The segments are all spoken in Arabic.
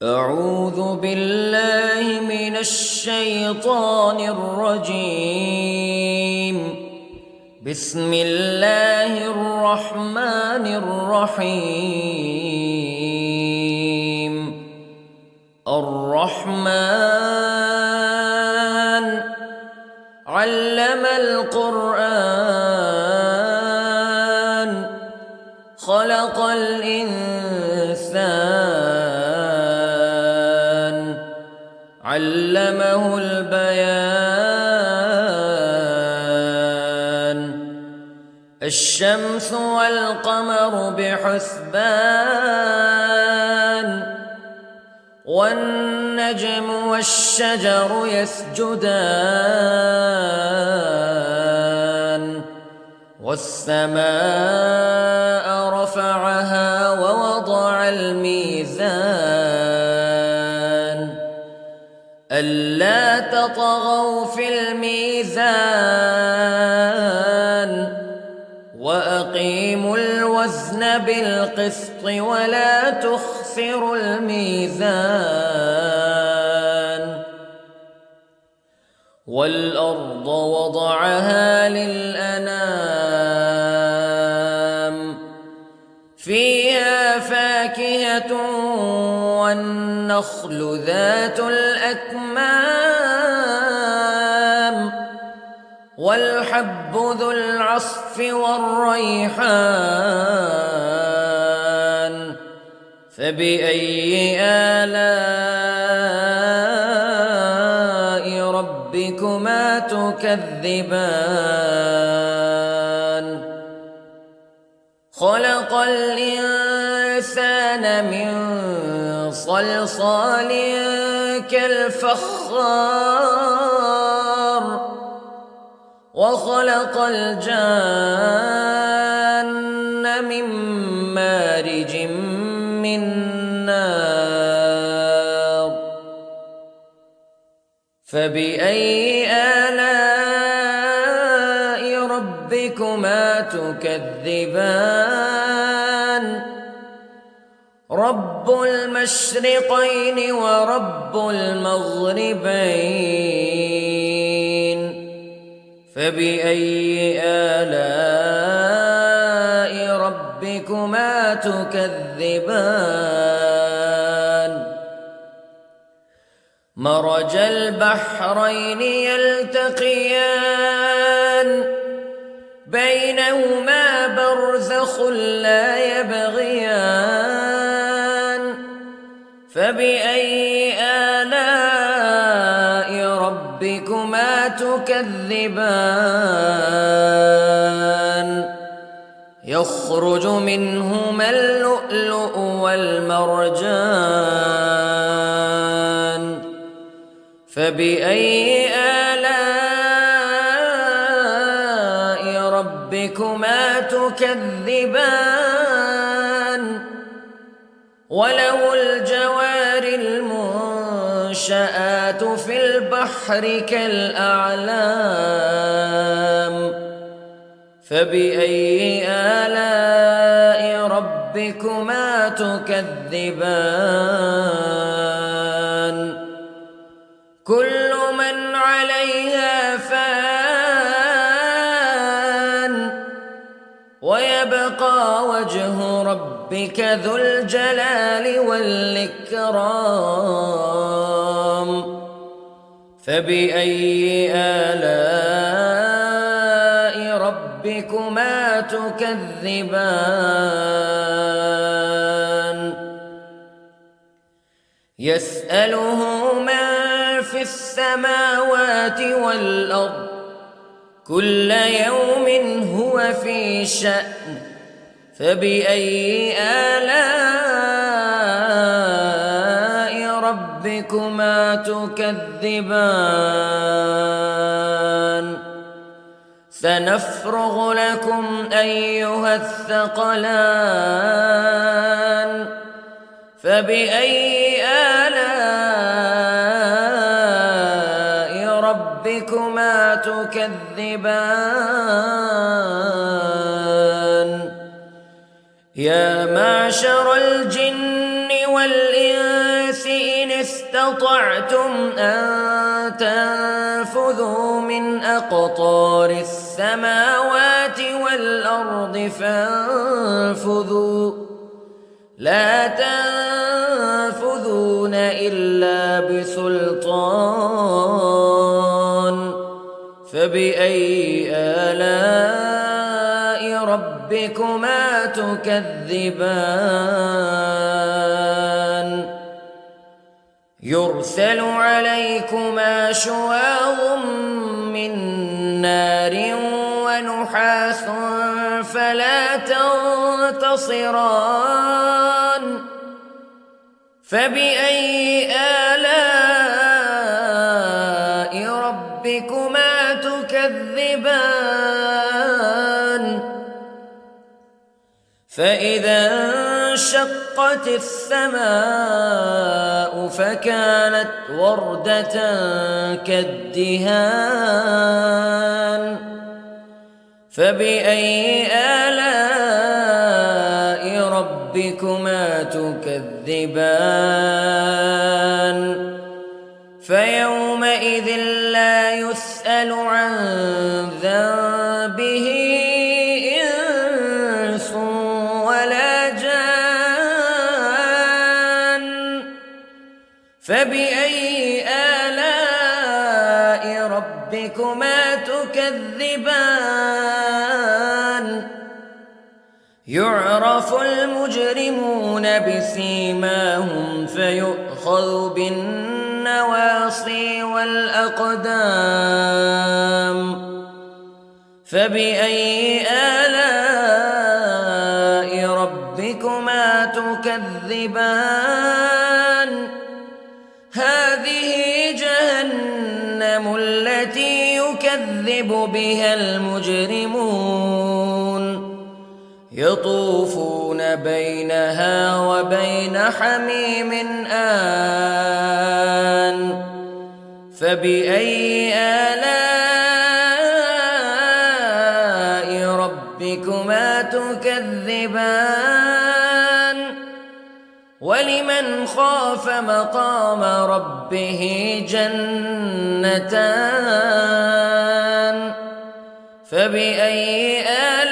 أعوذ بالله من الشيطان الرجيم. بسم الله الرحمن الرحيم. الرحمن علم القرآن خلق الإنسان علمه البيان. الشمس والقمر بحسبان والنجم والشجر يسجدان والسماء رفعها ووضع الميزان ألا تطغوا في الميزان وأقيموا الوزن بالقسط ولا تخسروا الميزان. والأرض وضعها للأنام فيها فاكهة والنخل ذات الأكمام والحب ذو العصف والريحان فبأي آلاء ربكما تكذبان. خلق الإنسان من صلصال كالفخار وخلق الجان من مارج من نار فبأي آلاء ربكما تكذبان. رب المشرقين ورب المغربين فبأي آلاء ربكما تكذبان. مرج البحرين يلتقيان بينهما برزخ لا يبغيان فبأي آلاء ربكما تكذبان. يخرج منهما اللؤلؤ والمرجان فبأي آلاء ربكما تكذبان. وله الجوار المنشآت في البحر كالأعلام فبأي آلاء ربكما تكذبان. كل من عليها فان ويبقى وجه ربك ذو الجلال والإكرام فبأي آلاء ربكما تكذبان. يسأله من في السماوات والأرض كل يوم هو في شأن فبأي آلاء ربكما تكذبان. سنفرغ لكم أيها الثقلان فبأي آلاء ربكما تكذبان. يا معشر الجن والإنس استطعتم أن تنفذوا من أقطار السماوات والأرض فانفذوا لا تنفذون إلا بسلطان فبأي آلاء ربكما تكذبان يرسل عليكما شواظ من نار ونحاس فلا تنتصران فبأي آلاء ربكما تكذبان فإذا انشقت السماء فكانت وردة كالدهان فبأي آلاء ربكما تكذبان فيومئذ لا يسأل عن ذنبه إنس ولا جان فبأي آلاء ربكما تكذبان يعرف المجرمون بسيماهم فيؤخذ بالنواصي والأقدام فبأي آلاء ربكما تكذبان هذه جهنم التي يكذب بها المجرمون يطوفون بينها وبين حميم آن فبأي آلاء ربكما تكذبان ولمن خاف مقام ربه جنتان فبأي آلاء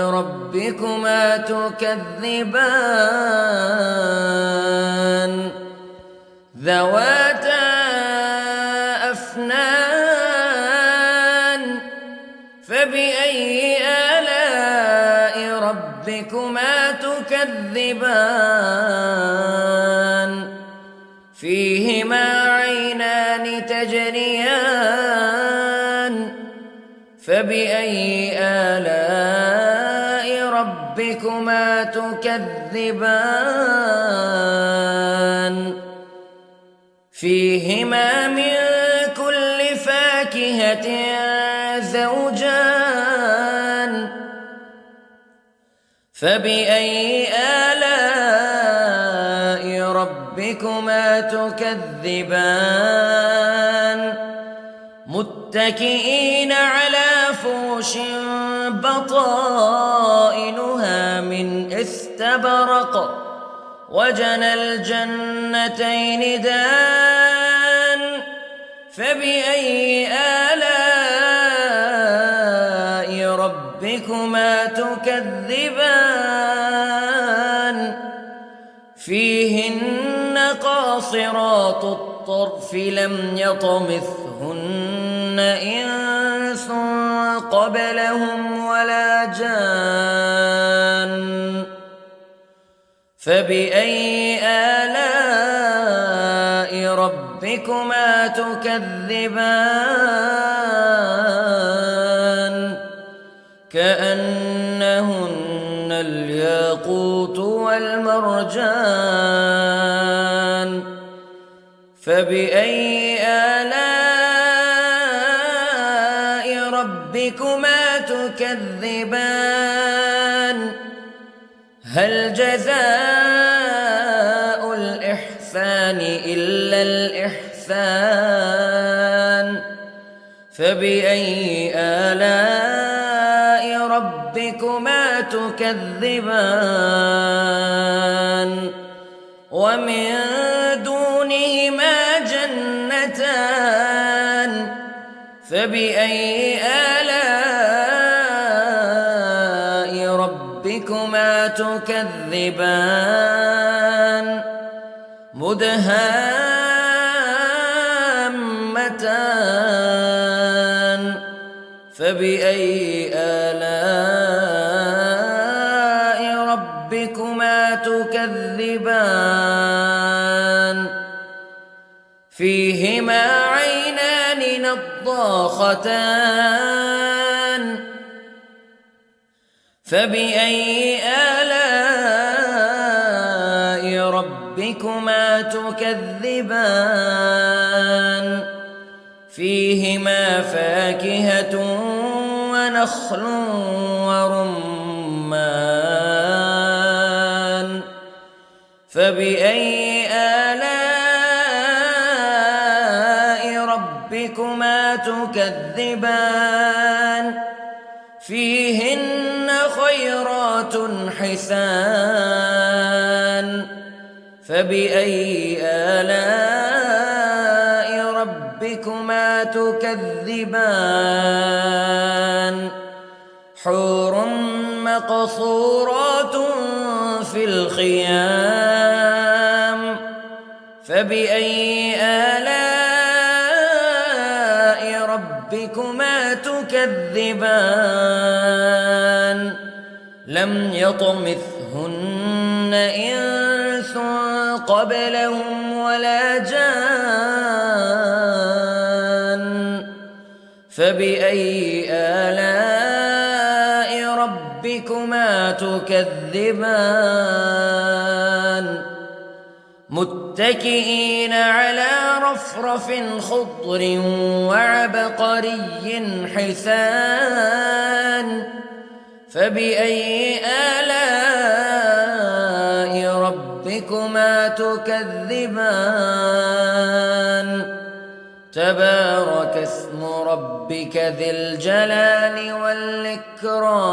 ربكما تكذبان ذواتا أفنان فبأي آلاء ربكما تكذبان فيهما عينان تجريان فبأي آلاء ربكما تكذبان فيهما من كل فاكهة زوجان فبأي آلاء ربكما تكذبان متكئين على فرش بطائنها من استبرق وجنى الجنتين دان فبأي آلاء ربكما تكذبان فيهن قاصرات الطرف لم يطمثهن إنس قبلهم ولا جان فبأي آلاء ربكما تكذبان كأنهن الياقوت والمرجان فبأي آلاء ربكما تكذبان هل جزاء الإحسان إلا الإحسان فبأي آلاء ربكما تكذبان ومن دونهما جنتان فبأي آلاء ربكما تكذبان مدهامتان فبأي آلاء ربكما تكذبان فيهما عينان نضاختان فبأي آلاء ربكما تكذبان فيهما فاكهة ونخل ورمان فبأي آلاء ربكما تكذبان فيهن خيرات حسان فبأي آلاء ربكما تكذبان حور مقصورات في الخيام فبأي آلاء ربكما تكذبان لم يطمثهن إنس قبلهم ولا جان فبأي آلاء ربكما تكذبان متكئين على رفرف خضر وعبقري حسان فبأي آلاء ربكما تكذبان تبارك اسم ربك ذي الجلال والإكرام